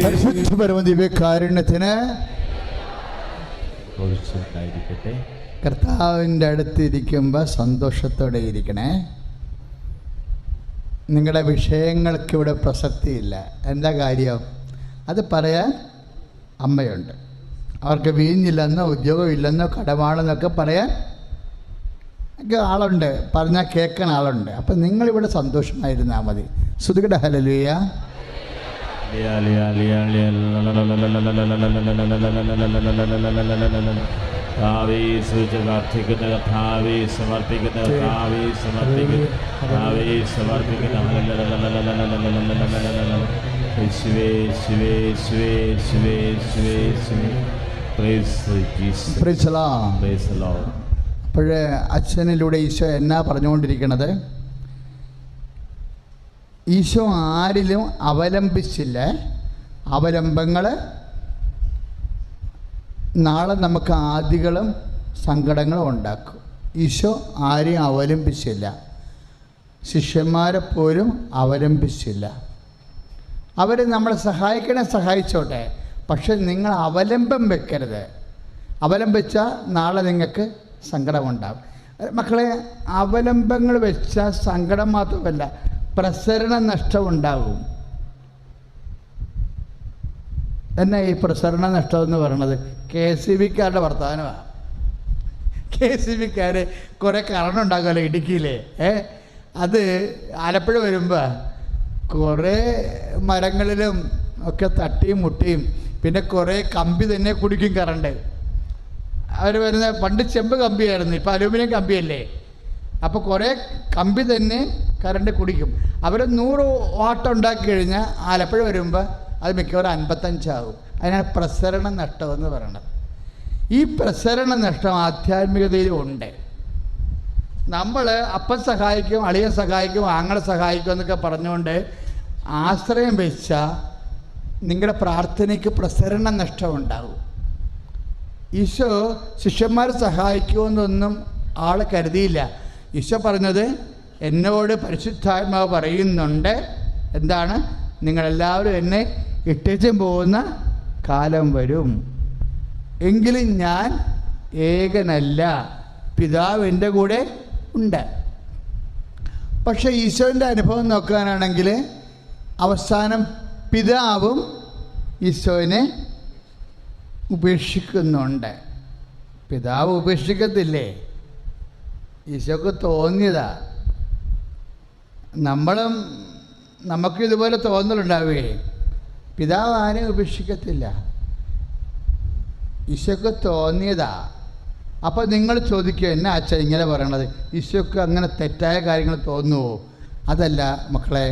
പരിശുദ്ധ പരമദിവ്യകാരുണ്യത്തിന് കർത്താവിൻ്റെ അടുത്തിരിക്കുമ്പോൾ സന്തോഷത്തോടെ ഇരിക്കണേ. നിങ്ങളുടെ വിഷയങ്ങൾക്കിവിടെ പ്രസക്തിയില്ല. എന്താ കാര്യം? അത് പറയാൻ അമ്മയുണ്ട്. അവർക്ക് വീഞ്ഞില്ലെന്നോ ഉദ്യോഗമില്ലെന്നോ കടമാണെന്നൊക്കെ പറയാൻ ആളുണ്ട്, പറഞ്ഞാൽ കേൾക്കാൻ ആളുണ്ട്. അപ്പം നിങ്ങളിവിടെ സന്തോഷമായിരുന്നാൽ മതി. ശ്രുതികട ഹല്ലേലൂയ. അപ്പോഴേ അച്ഛനിലൂടെ ഈശോ എന്നാ പറഞ്ഞുകൊണ്ടിരിക്കണത്? ഈശോ ആരിലും അവലംബിച്ചില്ല. അവലംബങ്ങൾ നാളെ നമുക്ക് ആദികളും സങ്കടങ്ങളും ഉണ്ടാക്കും. ഈശോ ആരെയും അവലംബിച്ചില്ല, ശിഷ്യന്മാരെ പോലും അവലംബിച്ചില്ല. അവർ നമ്മളെ സഹായിച്ചോട്ടെ, പക്ഷെ നിങ്ങൾ അവലംബം വെക്കരുത്. അവലംബിച്ചാൽ നാളെ നിങ്ങൾക്ക് സങ്കടമുണ്ടാകും. മക്കളെ, അവലംബങ്ങൾ വെച്ചാൽ സങ്കടം മാത്രമല്ല, പ്രസരണ നഷ്ടമുണ്ടാകും. എന്നാ ഈ പ്രസരണ നഷ്ടം എന്ന് പറയണത്? KCBക്കാരുടെ വർത്തമാനമാണ്. KCBക്കാർ കുറേ കറണ്ട് ഉണ്ടാകുമല്ലോ ഇടുക്കിയിലെ. അത് ആലപ്പുഴ വരുമ്പോൾ കുറേ മരങ്ങളിലും ഒക്കെ തട്ടിയും മുട്ടിയും, പിന്നെ കുറേ കമ്പി തന്നെ കുടിക്കും കറണ്ട്. അവർ വരുന്ന പണ്ട് ചെമ്പ് കമ്പിയായിരുന്നു, ഇപ്പോൾ അലൂമിനിയം കമ്പിയല്ലേ. അപ്പോൾ കുറേ കമ്പി തന്നെ കറണ്ട് കുടിക്കും. അവർ 100 വാട്ട് ഉണ്ടാക്കി കഴിഞ്ഞാൽ ആലപ്പുഴ വരുമ്പോൾ അത് മിക്കവാറും 55 ആകും. അതിനാണ് പ്രസരണ നഷ്ടമെന്ന് പറയണത്. ഈ പ്രസരണ നഷ്ടം ആധ്യാത്മികതയിലും ഉണ്ട്. നമ്മൾ അപ്പൻ സഹായിക്കും, അളിയൻ സഹായിക്കും, ആങ്ങളെ സഹായിക്കും എന്നൊക്കെ പറഞ്ഞുകൊണ്ട് ആശ്രയം വെച്ചാൽ നിങ്ങളുടെ പ്രാർത്ഥനയ്ക്ക് പ്രസരണ നഷ്ടമുണ്ടാകും. ഈശോ ശിഷ്യന്മാരെ സഹായിക്കുമെന്നൊന്നും ആൾ കരുതിയില്ല. ഈശോ പറഞ്ഞത്, എന്നോട് പരിശുദ്ധാത്മാവ് പറയുന്നുണ്ട്, എന്താണ്? നിങ്ങളെല്ലാവരും എന്നെ ഇട്ടേച്ചും പോകുന്ന കാലം വരും, എങ്കിലും ഞാൻ ഏകനല്ല, പിതാവ് എൻ്റെ കൂടെ ഉണ്ട്. പക്ഷേ ഈശോൻ്റെ അനുഭവം നോക്കാനാണെങ്കിൽ അവസാനം പിതാവും ഈശോനെ ഉപേക്ഷിക്കുന്നുണ്ട്. പിതാവ് ഉപേക്ഷിക്കത്തില്ലേ? ഈശോക്ക് തോന്നിയതാ. നമുക്കിതുപോലെ തോന്നലുണ്ടാവുകയെ. പിതാവ് ആരെയും ഉപേക്ഷിക്കത്തില്ല, ഈശോക്ക് തോന്നിയതാ. അപ്പോൾ നിങ്ങൾ ചോദിക്കുക, എന്നാ അച്ഛാ ഇങ്ങനെ പറയണത്? ഈശോക്ക് അങ്ങനെ തെറ്റായ കാര്യങ്ങൾ തോന്നുമോ? അതല്ല മക്കളെ,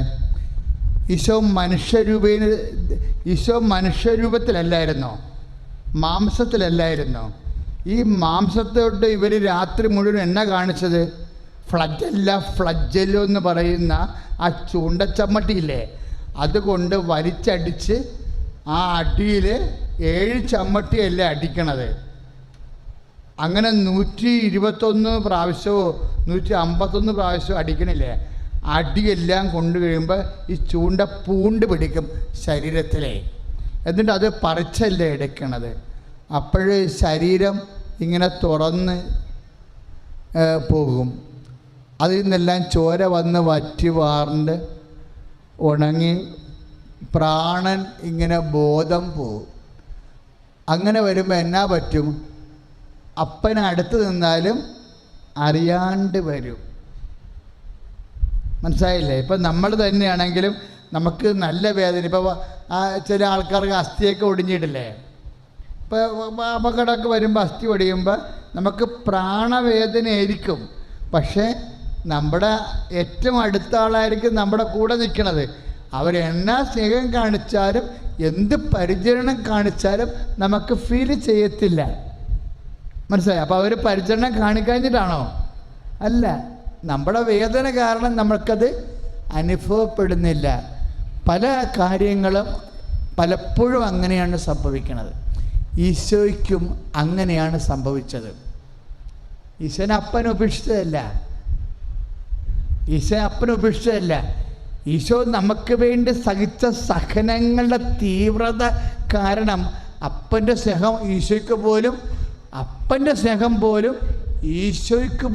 ഈശോ മനുഷ്യരൂപത്തിലല്ലായിരുന്നോ? മാംസത്തിലല്ലായിരുന്നോ? ഈ മാംസത്തോട്ട് ഇവർ രാത്രി മുഴുവൻ എന്നാ കാണിച്ചത്? ഫ്ലജ്ജല്ലോ എന്ന് പറയുന്ന ആ ചൂണ്ടച്ചമ്മട്ടിയില്ലേ, അതുകൊണ്ട് വലിച്ചടിച്ച് ആ അടിയിൽ 7 ചമ്മട്ടിയല്ലേ അടിക്കണത്. അങ്ങനെ 121 പ്രാവശ്യമോ 151 പ്രാവശ്യമോ അടിക്കണില്ലേ? അടിയെല്ലാം കൊണ്ടു കഴിയുമ്പോൾ ഈ ചൂണ്ട പൂണ്ട് പിടിക്കും ശരീരത്തിലെ. എന്നിട്ട് അത് പറിച്ചല്ലേ എടുക്കണത്. അപ്പോഴേ ശരീരം ഇങ്ങനെ തുറന്ന് പോകും. അതിൽ നിന്നെല്ലാം ചോര വന്ന് വറ്റി വാർന്ന് ഉണങ്ങി പ്രാണൻ ഇങ്ങനെ ബോധം പോകും. അങ്ങനെ വരുമ്പോൾ എന്നാ പറ്റും? അപ്പനടുത്ത് നിന്നാലും അറിയാണ്ട് വരും. മനസ്സിലായില്ലേ? ഇപ്പം നമ്മൾ തന്നെയാണെങ്കിലും നമുക്ക് നല്ല വേദന. ഇപ്പോൾ ചില ആൾക്കാർക്ക് അസ്ഥിയൊക്കെ ഒടിഞ്ഞിട്ടില്ലേ? ഇപ്പോൾ അപകടമൊക്കെ വരുമ്പോൾ അസ്ഥി ഒടിയുമ്പോൾ നമുക്ക് പ്രാണവേദനയായിരിക്കും. പക്ഷേ നമ്മുടെ ഏറ്റവും അടുത്ത ആളായിരിക്കും നമ്മുടെ കൂടെ നിൽക്കണത്. അവരെന്നാ സ്നേഹം കാണിച്ചാലും എന്ത് പരിചരണം കാണിച്ചാലും നമുക്ക് ഫീൽ ചെയ്യത്തില്ല. മനസ്സിലായി? അപ്പോൾ അവർ പരിചരണം കാണിക്കാഞ്ഞിട്ടാണോ? അല്ല, നമ്മുടെ വേദന കാരണം നമ്മൾക്കത് അനുഭവപ്പെടുന്നില്ല. പല കാര്യങ്ങളും പലപ്പോഴും അങ്ങനെയാണ് സംഭവിക്കുന്നത്. ഈശോയ്ക്കും അങ്ങനെയാണ് സംഭവിച്ചത്. ഈശോനെ അപ്പൻ ഉപേക്ഷിച്ചതല്ല. ഈശോ നമുക്ക് വേണ്ടി സഹിച്ച സഹനങ്ങളുടെ തീവ്രത കാരണം അപ്പൻ്റെ സ്നേഹം ഈശോയ്ക്ക്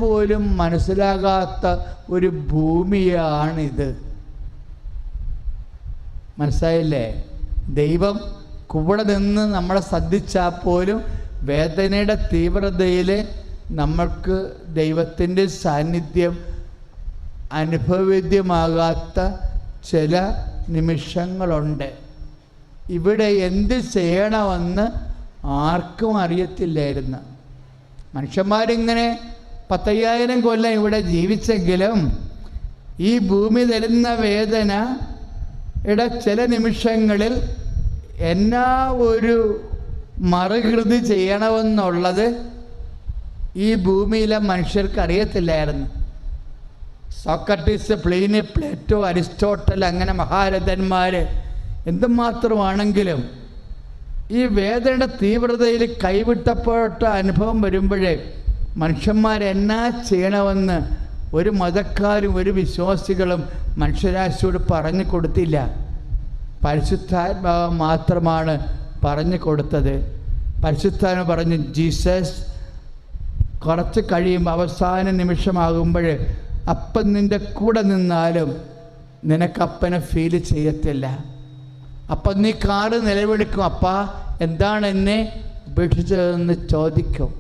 പോലും മനസ്സിലാകാത്ത ഒരു ഭൂമിയാണിത്. മനസ്സിലായില്ലേ? ദൈവം കൂടെ നിന്ന് നമ്മളെ ശ്രദ്ധിച്ചാൽ പോലും വേദനയുടെ തീവ്രതയിൽ നമ്മൾക്ക് ദൈവത്തിൻ്റെ സാന്നിധ്യം അനുഭവവേദ്യമാകാത്ത ചില നിമിഷങ്ങളുണ്ട്. ഇവിടെ എന്ത് ചെയ്യണമെന്ന് ആർക്കും അറിയത്തില്ലായിരുന്നു. മനുഷ്യന്മാരിങ്ങനെ 10,000 കൊല്ലം ഇവിടെ ജീവിച്ചെങ്കിലും ഈ ഭൂമി തരുന്ന വേദനയുടെ ചില നിമിഷങ്ങളിൽ എന്നാ ഒരു മറുകൃതി ചെയ്യണമെന്നുള്ളത് ഈ ഭൂമിയിലെ മനുഷ്യർക്ക് അറിയത്തില്ലായിരുന്നു. സോക്രട്ടീസ്, പ്ലീനി, പ്ലേറ്റോ, അരിസ്റ്റോട്ടൽ, അങ്ങനെ മഹാരഥന്മാർ എന്തുമാത്രമാണെങ്കിലും ഈ വേദനയുടെ തീവ്രതയിൽ കൈവിട്ടപ്പെട്ട അനുഭവം വരുമ്പോഴേ മനുഷ്യന്മാരെന്നാ ചെയ്യണമെന്ന് ഒരു മതക്കാരും ഒരു വിശ്വാസികളും മനുഷ്യരാശിയോട് പറഞ്ഞു കൊടുത്തില്ല. പരിശുദ്ധാത്മാവ് മാത്രമാണ് പറഞ്ഞു കൊടുത്തത്. പരിശുദ്ധാത്മാവ് പറഞ്ഞു, ജീസസ് കുറച്ച് കഴിയുമ്പോൾ അവസാന നിമിഷമാകുമ്പോൾ അപ്പൻ നിൻ്റെ കൂടെ നിന്നാലും നിനക്കപ്പനെ ഫീൽ ചെയ്യത്തില്ല. അപ്പം നീ കാറ് നിലവിളിക്കും, അപ്പാ എന്താണ് എന്നെ ഉപേക്ഷിച്ചതെന്ന് ചോദിക്കും.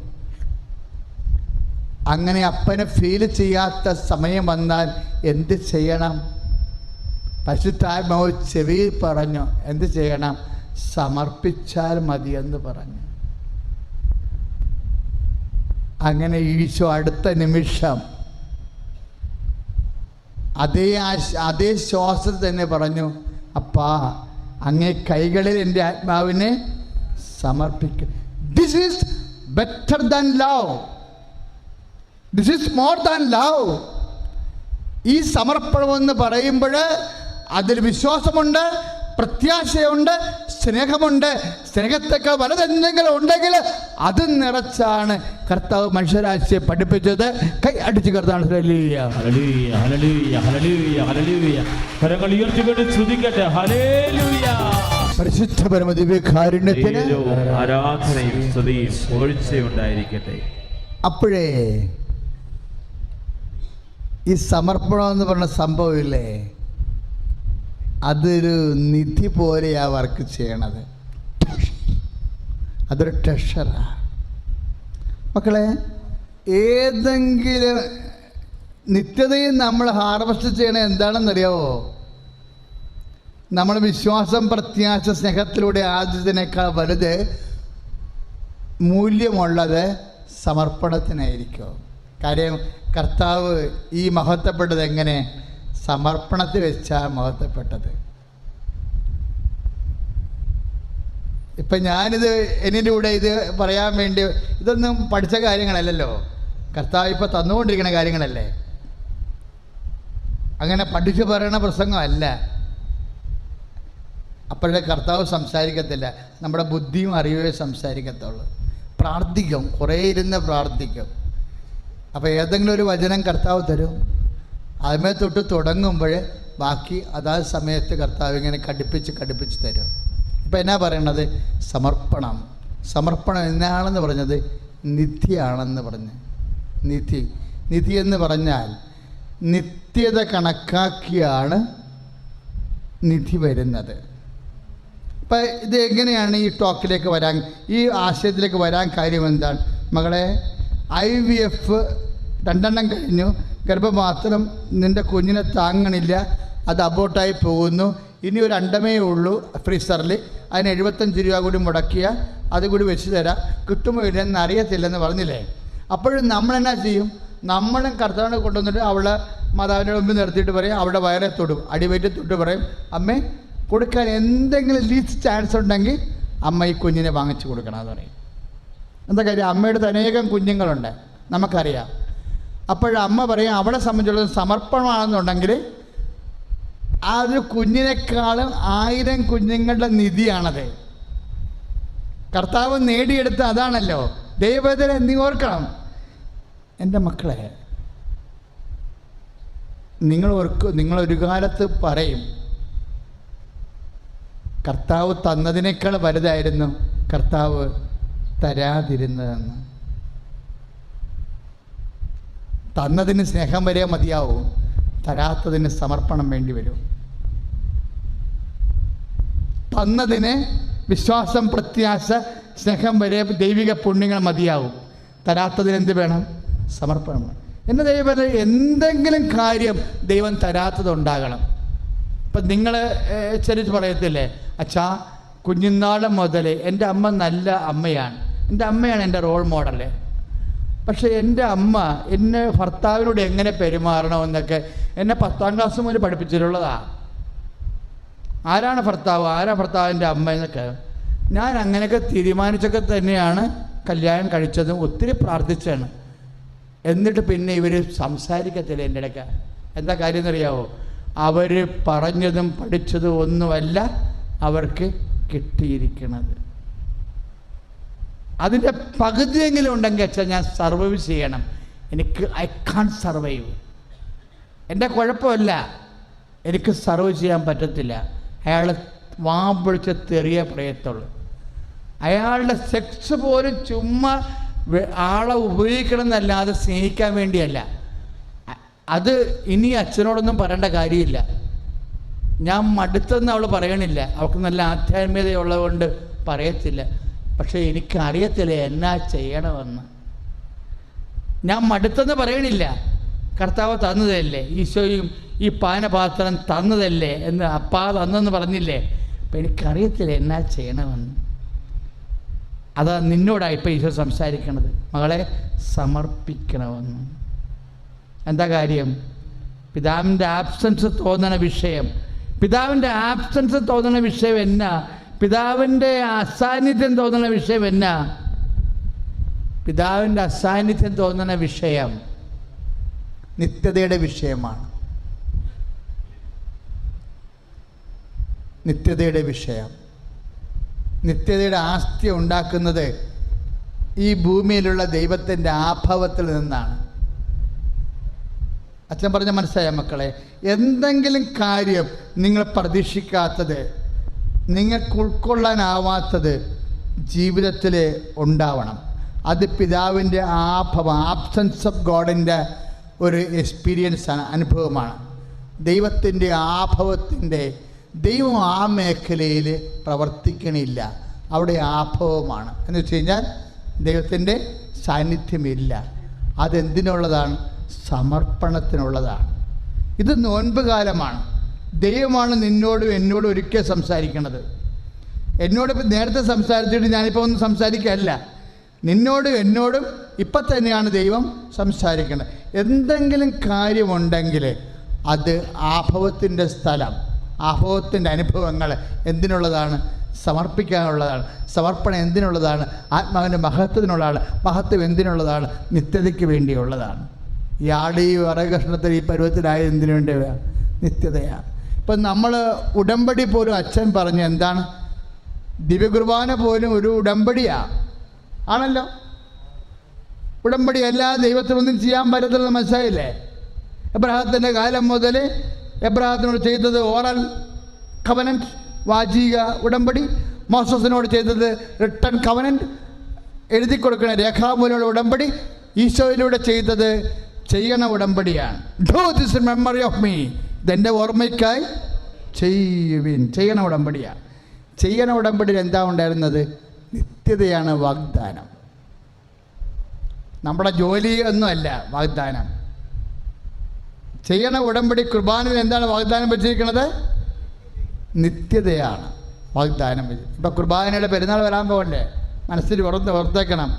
അങ്ങനെ അപ്പനെ ഫീൽ ചെയ്യാത്ത സമയം വന്നാൽ എന്ത് ചെയ്യണം? പരിശുദ്ധാത്മാവ് ചെവിയിൽ പറഞ്ഞു, എന്ത് ചെയ്യണം? സമർപ്പിച്ചാൽ മതിയെന്ന് പറഞ്ഞു. അങ്ങനെ ഈശോ അടുത്ത നിമിഷം അതേ ശ്വാസത്തിൽ തന്നെ പറഞ്ഞു, അപ്പാ അങ്ങേ കൈകളിൽ എൻ്റെ ആത്മാവിനെ സമർപ്പിക്കും. This is better than love, this is more than love. ഈ സമർപ്പണമെന്ന് പറയുമ്പോൾ അതിൽ വിശ്വാസമുണ്ട്, പ്രത്യാശയുണ്ട്, സ്നേഹമുണ്ട്. സ്നേഹത്തേക്കാൾ വലുതെന്തെങ്കിലും ഉണ്ടെങ്കിൽ അത് നിറച്ചാണ് കർത്താവ് മനുഷ്യരാശിയെ പഠിപ്പിച്ചത്. കൈ അടിച്ച് കർത്താവ് പരിശുദ്ധ പരമദിവ്യകാരുണ്യത്തിന് ആരാധനയും സ്തുതിയും പുകഴ്ചയുണ്ടായിരിക്കട്ടെ. അപ്പോഴേ ഈ സമർപ്പണം എന്ന് പറഞ്ഞ സംഭവമില്ലേ, അതൊരു നിധി പോലെയാ വർക്ക് ചെയ്യണത്. അതൊരു ട്രഷറാ മക്കളെ. ഏതെങ്കിലും നിത്യതയും നമ്മൾ ഹാർവസ്റ്റ് ചെയ്യണത് എന്താണെന്നറിയാവോ? നമ്മൾ വിശ്വാസം, പ്രത്യാശ, സ്നേഹത്തിലൂടെ ആദ്യത്തിനേക്കാൾ വലുത് മൂല്യമുള്ളത് സമർപ്പണത്തിനായിരിക്കും. കാര്യം കർത്താവ് ഈ മഹത്വപ്പെട്ടത് എങ്ങനെ? സമർപ്പണത്തിൽ വെച്ചാൽ മഹത്വപ്പെട്ടത്. ഇപ്പം ഞാനിത് എന്നിലൂടെ ഇത് പറയാൻ വേണ്ടി, ഇതൊന്നും പഠിച്ച കാര്യങ്ങളല്ലല്ലോ, കർത്താവ് ഇപ്പം തന്നുകൊണ്ടിരിക്കുന്ന കാര്യങ്ങളല്ലേ. അങ്ങനെ പഠിച്ചു പറയണ പ്രസംഗമല്ല. അപ്പോഴേ കർത്താവ് സംസാരിക്കത്തില്ല, നമ്മുടെ ബുദ്ധിയും അറിവേ സംസാരിക്കത്തുള്ളൂ. പ്രാർത്ഥിക്കും, കുറേ ഇരുന്ന് പ്രാർത്ഥിക്കും. അപ്പോൾ ഏതെങ്കിലും ഒരു വചനം കർത്താവ് തരും, അതിമേ തൊട്ട് തുടങ്ങുമ്പോൾ ബാക്കി അതാത് സമയത്ത് കർത്താവ് ഇങ്ങനെ കടുപ്പിച്ച് തരും. ഇപ്പം എന്നാ പറയണത്? സമർപ്പണം എന്നാണെന്ന് പറഞ്ഞത് നിധിയാണെന്ന് പറഞ്ഞ്. നിധി എന്ന് പറഞ്ഞാൽ നിത്യത കണക്കാക്കിയാണ് നിധി വരുന്നത്. അപ്പം ഇത് എങ്ങനെയാണ് ഈ ടോക്കിലേക്ക് വരാൻ, ഈ ആശയത്തിലേക്ക് വരാൻ കാര്യം എന്താണ് മകളെ? IVF 2 കഴിഞ്ഞു, ഗർഭപാത്രം നിൻ്റെ കുഞ്ഞിനെ താങ്ങണില്ല, അത് അബോട്ടായി പോകുന്നു, ഇനി ഒരു അണ്ടമേ ഉള്ളൂ ഫ്രീസറിൽ, അതിന് 75 രൂപ കൂടി മുടക്കിയാൽ അത് കൂടി വെച്ച് തരാം, കിട്ടുമോ ഇല്ലെന്ന് അറിയത്തില്ലെന്ന് പറഞ്ഞില്ലേ? അപ്പോഴും നമ്മളെന്നാ ചെയ്യും? നമ്മളും കർത്താവിനെ കൊണ്ടുവന്നിട്ട് അവളെ മാതാവിൻ്റെ മുമ്പിൽ നിർത്തിയിട്ട് പറയും, അവിടെ വയറെ തൊടും, അടിവയറ്റ് തൊട്ട് പറയും, അമ്മേ കൊടുക്കാൻ എന്തെങ്കിലും ലീസ്റ്റ് ചാൻസ് ഉണ്ടെങ്കിൽ അമ്മ ഈ കുഞ്ഞിനെ വാങ്ങിച്ചു കൊടുക്കണമെന്ന് പറയും. എന്താ കാര്യം? അമ്മയുടെ അനേകം കുഞ്ഞുങ്ങളുണ്ട്, നമുക്കറിയാം. അപ്പോഴമ്മ പറയും, അവളെ സംബന്ധിച്ചുള്ളത് സമർപ്പണമാണെന്നുണ്ടെങ്കിൽ ആ ഒരു കുഞ്ഞിനേക്കാളും 1000 കുഞ്ഞുങ്ങളുടെ നിധിയാണത്. കർത്താവ് നേടിയെടുത്ത അതാണല്ലോ. ദൈവത്തിനെ നീ ഓർക്കണം, എൻ്റെ മക്കളെ, നിങ്ങളൊരു കാലത്ത് പറയും, കർത്താവ് തന്നതിനേക്കാൾ വലുതായിരുന്നു കർത്താവ് തരാതിരുന്നതെന്ന്. തന്നതിന് സ്നേഹം വരെ മതിയാവും, തരാത്തതിന് സമർപ്പണം വേണ്ടി വരും. തന്നതിന് വിശ്വാസം, പ്രത്യാശ, സ്നേഹം വരെ ദൈവിക പുണ്യങ്ങൾ മതിയാവും, തരാത്തതിന് എന്ത് വേണം? സമർപ്പണം വേണം. എൻ്റെ ദൈവം എന്തെങ്കിലും കാര്യം ദൈവം തരാത്തതുണ്ടാകണം. ഇപ്പം നിങ്ങൾ ചെറിയ പറയത്തില്ലേ, അച്ഛാ കുഞ്ഞുനാൾ മുതൽ എൻ്റെ അമ്മ നല്ല അമ്മയാണ്, എൻ്റെ അമ്മയാണ് എൻ്റെ റോൾ മോഡല്. പക്ഷേ എൻ്റെ അമ്മ എന്നെ ഭർത്താവിനോട് എങ്ങനെ പെരുമാറണമെന്നൊക്കെ എന്നെ 10ാം ക്ലാസ് മുതൽ പഠിപ്പിച്ചിട്ടുള്ളതാണ്. ആരാണ് ഭർത്താവ്, ആരാ ഭർത്താവിൻ്റെ അമ്മ എന്നൊക്കെ ഞാൻ അങ്ങനെയൊക്കെ തീരുമാനിച്ചൊക്കെ തന്നെയാണ് കല്യാണം കഴിച്ചതും ഒത്തിരി പ്രാർത്ഥിച്ചാണ്. എന്നിട്ട് പിന്നെ ഇവർ സംസാരിക്കത്തില്ല എൻ്റെ ഇടയ്ക്ക്. എന്താ കാര്യം എന്നറിയാവോ? അവർ പറഞ്ഞതും പഠിച്ചതും ഒന്നുമല്ല അവർക്ക് കിട്ടിയിരിക്കുന്നത്. അതിൻ്റെ പകുതിയെങ്കിലും ഉണ്ടെങ്കിൽ അച്ഛാ ഞാൻ സർവൈവ് ചെയ്യണം. I can survive. എൻ്റെ കുഴപ്പമല്ല, എനിക്ക് സർവൈവ് ചെയ്യാൻ പറ്റത്തില്ല. അയാൾ വാമ്പൊഴിച്ച് തെറിയ പറയത്തുള്ളൂ. അയാളുടെ സെക്സ് പോലും ചുമ്മാ ആളെ ഉപയോഗിക്കണം എന്നല്ലാതെ സ്നേഹിക്കാൻ വേണ്ടിയല്ല. അത് ഇനി അച്ഛനോടൊന്നും പറയേണ്ട കാര്യമില്ല. ഞാൻ മടുത്തെന്ന് അവൾ പറയണില്ല, അവൾക്ക് നല്ല ആധ്യാത്മികതയുള്ളത് കൊണ്ട് പറയത്തില്ല. പക്ഷേ എനിക്കറിയത്തില്ല എന്നാ ചെയ്യണമെന്ന്. ഞാൻ മടുത്തെന്ന് പറയണില്ല, കർത്താവ് തന്നതല്ലേ, ഈശോയും ഈ പാനപാത്രം തന്നതല്ലേ എന്ന് അപ്പാ തന്നെന്ന് പറഞ്ഞില്ലേ. അപ്പം എനിക്കറിയത്തില്ല എന്നാ ചെയ്യണമെന്ന്. അതാ നിന്നോടാണ് ഇപ്പം ഈശോ സംസാരിക്കണത്, മകളെ സമർപ്പിക്കണമെന്ന്. എന്താ കാര്യം? പിതാവിൻ്റെ ആബ്സൻസ് തോന്നണ വിഷയം, പിതാവിൻ്റെ ആബ്സൻസ് തോന്നണ വിഷയം എന്നാ? പിതാവിൻ്റെ അസാന്നിധ്യം തോന്നണ വിഷയം എന്നാ? പിതാവിൻ്റെ അസാന്നിധ്യം തോന്നണ വിഷയം നിത്യതയുടെ വിഷയമാണ്. നിത്യതയുടെ വിഷയം, നിത്യതയുടെ ആസ്തി ഉണ്ടാക്കുന്നത് ഈ ഭൂമിയിലുള്ള ദൈവത്തിൻ്റെ ആഭവത്തിൽ നിന്നാണ്. അച്ഛൻ പറഞ്ഞ മനസ്സിലായ മക്കളെ? എന്തെങ്കിലും കാര്യം നിങ്ങൾ പ്രതീക്ഷിക്കാത്തത്, നിങ്ങൾക്ക് ഉൾക്കൊള്ളാനാവാത്തത് ജീവിതത്തിൽ ഉണ്ടാവണം. അത് പിതാവിൻ്റെ ആഭവം, ആബ്സൻസ് ഓഫ് ഗോഡിൻ്റെ ഒരു എക്സ്പീരിയൻസാണ്, അനുഭവമാണ്. ദൈവത്തിൻ്റെ ആഭവത്തിൻ്റെ ദൈവം ആ മേഖലയിൽ പ്രവർത്തിക്കണില്ല, അവിടെ ആഭവമാണ്. എന്ന് വെച്ച് കഴിഞ്ഞാൽ ദൈവത്തിൻ്റെ സാന്നിധ്യമില്ല. അതെന്തിനുള്ളതാണ്? സമർപ്പണത്തിനുള്ളതാണ്. ഇത് നോൻപ് കാലമാണ്. ദൈവമാണ് നിന്നോടും എന്നോടും ഒരിക്കൽ സംസാരിക്കണത്. എന്നോട് നേരത്തെ സംസാരിച്ചിട്ട് ഞാനിപ്പോൾ ഒന്നും സംസാരിക്കുകയല്ല, നിന്നോടും എന്നോടും ഇപ്പം തന്നെയാണ് ദൈവം സംസാരിക്കുന്നത്. എന്തെങ്കിലും കാര്യമുണ്ടെങ്കിൽ അത് ആഭവത്തിൻ്റെ സ്ഥലം, ആഭവത്തിൻ്റെ അനുഭവങ്ങൾ എന്തിനുള്ളതാണ്? സമർപ്പിക്കാനുള്ളതാണ്. സമർപ്പണം എന്തിനുള്ളതാണ്? ആത്മാവിൻ്റെ മഹത്വത്തിനുള്ളതാണ്. മഹത്വം എന്തിനുള്ളതാണ്? നിത്യതയ്ക്ക് വേണ്ടിയുള്ളതാണ്. ഇയാൾ ഈ വറകഷ്ണത്തിൽ ഈ പരുവത്തിലായത് എന്തിനു വേണ്ടി? നിത്യതയാണ്. ഇപ്പം നമ്മൾ ഉടമ്പടി പോലും അച്ഛൻ പറഞ്ഞ് എന്താണ്? ദിവ്യകുർബാന പോലും ഒരു ഉടമ്പടിയാണ്, ആണല്ലോ. ഉടമ്പടി എല്ലാ ദൈവത്തിനൊന്നും ചെയ്യാൻ പറ്റത്തില്ലെന്ന് മനസ്സിലായില്ലേ? എബ്രാഹത്തിൻ്റെ കാലം മുതൽ എബ്രാഹത്തിനോട് ചെയ്തത് ഓറൽ കവനൻറ്റ്, വാചിക ഉടമ്പടി. മോസസിനോട് ചെയ്തത് റിട്ടൺ കവനൻറ്റ്, എഴുതി കൊടുക്കണ രേഖാമൂലമുള്ള ഉടമ്പടി. ഈശോയിലൂടെ ചെയ്തത് ചെയ്യണ ഉടമ്പടിയാണ്. Do this in memory of me, ഇതെൻ്റെ ഓർമ്മയ്ക്കായി ചെയ്യുവിൻ. ചെയ്യണ ഉടമ്പടിയാണ്. ചെയ്യണ ഉടമ്പടിയിൽ എന്താ ഉണ്ടായിരുന്നത്? നിത്യതയാണ് വാഗ്ദാനം. നമ്മുടെ ജോലി ഒന്നുമല്ല വാഗ്ദാനം. ചെയ്യണ ഉടമ്പടി കുർബാനയിൽ എന്താണ് വാഗ്ദാനം വെച്ചിരിക്കുന്നത്? നിത്യതയാണ് വാഗ്ദാനം. ഇപ്പം കുർബാനയുടെ പെരുന്നാൾ വരാൻ പോകണ്ടേ? മനസ്സിൽ ഓർത്തേക്കണം.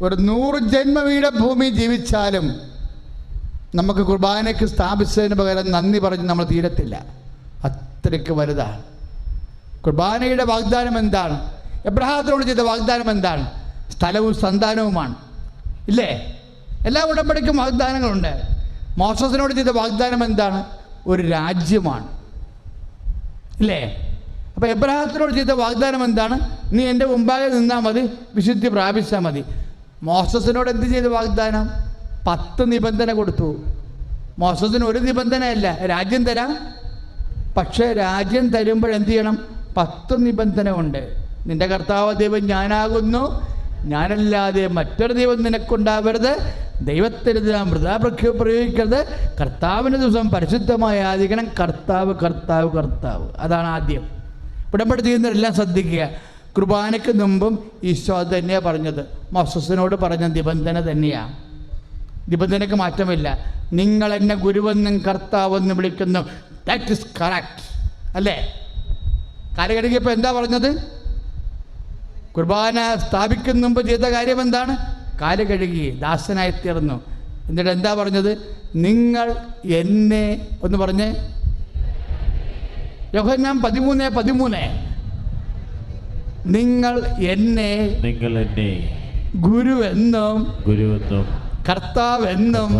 ഒരു 100 ജന്മവീട ഭൂമി ജീവിച്ചാലും നമുക്ക് കുർബാനയ്ക്ക് സ്ഥാപിച്ചതിന് പകരം നന്ദി പറഞ്ഞ് നമ്മൾ തീരത്തില്ല. അത്രയ്ക്ക് വലുതാണ് കുർബാനയുടെ വാഗ്ദാനം. എന്താണ്? എബ്രഹാത്തിനോട് ചെയ്ത വാഗ്ദാനം എന്താണ്? സ്ഥലവും സന്താനവുമാണ്, ഇല്ലേ? എല്ലാ ഉടമ്പടിക്കും വാഗ്ദാനങ്ങളുണ്ട്. മോസസിനോട് ചെയ്ത വാഗ്ദാനം എന്താണ്? ഒരു രാജ്യമാണ്, ഇല്ലേ? അപ്പോൾ എബ്രഹാത്തിനോട് ചെയ്ത വാഗ്ദാനം എന്താണ്? നീ എൻ്റെ മുമ്പാകെ നിന്നാൽ മതി, വിശുദ്ധി പ്രാപിച്ചാൽ മതി. മോസസിനോട് എന്ത് ചെയ്ത വാഗ്ദാനം? 10 നിബന്ധന കൊടുത്തു. മോസസിന് ഒരു നിബന്ധനയല്ല, രാജ്യം തരാം. പക്ഷേ രാജ്യം തരുമ്പോൾ എന്ത് ചെയ്യണം? 10 നിബന്ധന ഉണ്ട്. നിന്റെ കർത്താവ് ദൈവം ഞാനാകുന്നു, ഞാനല്ലാതെ മറ്റൊരു ദൈവം നിനക്കുണ്ടാവരുത്, ദൈവത്തിന് നാം വൃഥാ പ്രയോഗിക്കരുത്, കർത്താവിൻ്റെ ദിവസം പരിശുദ്ധമായി ആചരിക്കണം, കർത്താവ് കർത്താവ് കർത്താവ്. അതാണ് ആദ്യം. ഉടമ്പടി ചെയ്യുന്നവരെല്ലാം ശ്രദ്ധിക്കുക. കുർബാനയ്ക്ക് മുമ്പും ഈശോ അത് തന്നെയാണ് പറഞ്ഞത്. മോസസിനോട് പറഞ്ഞ നിബന്ധന തന്നെയാണ്. നിബന്ധനയ്ക്ക് മാറ്റമില്ല. നിങ്ങൾ എന്നെ ഗുരുവെന്നും കർത്താവെന്നും വിളിക്കുന്നു. ദാറ്റ് ഇസ് കറക്റ്റ് അല്ലേ? കാലഘടിക്കപ്പോൾ എന്താ പറഞ്ഞത്? കുർബാന സ്ഥാപിക്കുന്ന മുമ്പ് ചെയ്ത കാര്യം എന്താണ്? കാല് കഴുകി ദാസനായി തീർന്നു. എന്നിട്ട് എന്താ പറഞ്ഞത്? നിങ്ങൾ എന്നെ ഒന്ന് പറഞ്ഞേ. യോഹന്നാൻ 13:13 നിങ്ങൾ എന്നെ ഗുരുവെന്നും കർത്താവെന്നും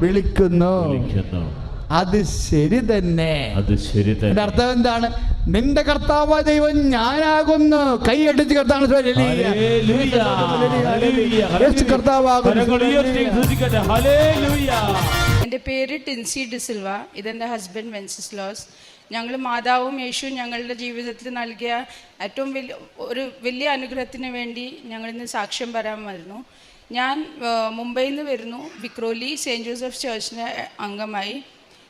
വിളിക്കുന്നു. അത് ശരി തന്നെ. എൻ്റെ അർത്ഥം എന്താണ്? നിന്റെ കർത്താവ് ദൈവം ഞാനാകുന്നു. കൈയടിച്ച് കർത്താവ് എൻ്റെ പേര് ടിൻസി ഡിസിൽവ. ഇതെൻ്റെ ഹസ്ബൻഡ് വെൻസിസ്ലോസ്. ഞങ്ങൾ മാതാവും യേശുവും ഞങ്ങളുടെ ജീവിതത്തിൽ നൽകിയ ഏറ്റവും വലിയ അനുഗ്രഹത്തിന് വേണ്ടി ഞങ്ങളിന്ന് സാക്ഷ്യം പറയാൻ വരുന്നു. ഞാൻ മുംബൈയിൽ നിന്ന് വരുന്നു. വിക്രോലി സെയിൻറ്റ് ജോസഫ് ചർച്ചിൻ്റെ അംഗമായി.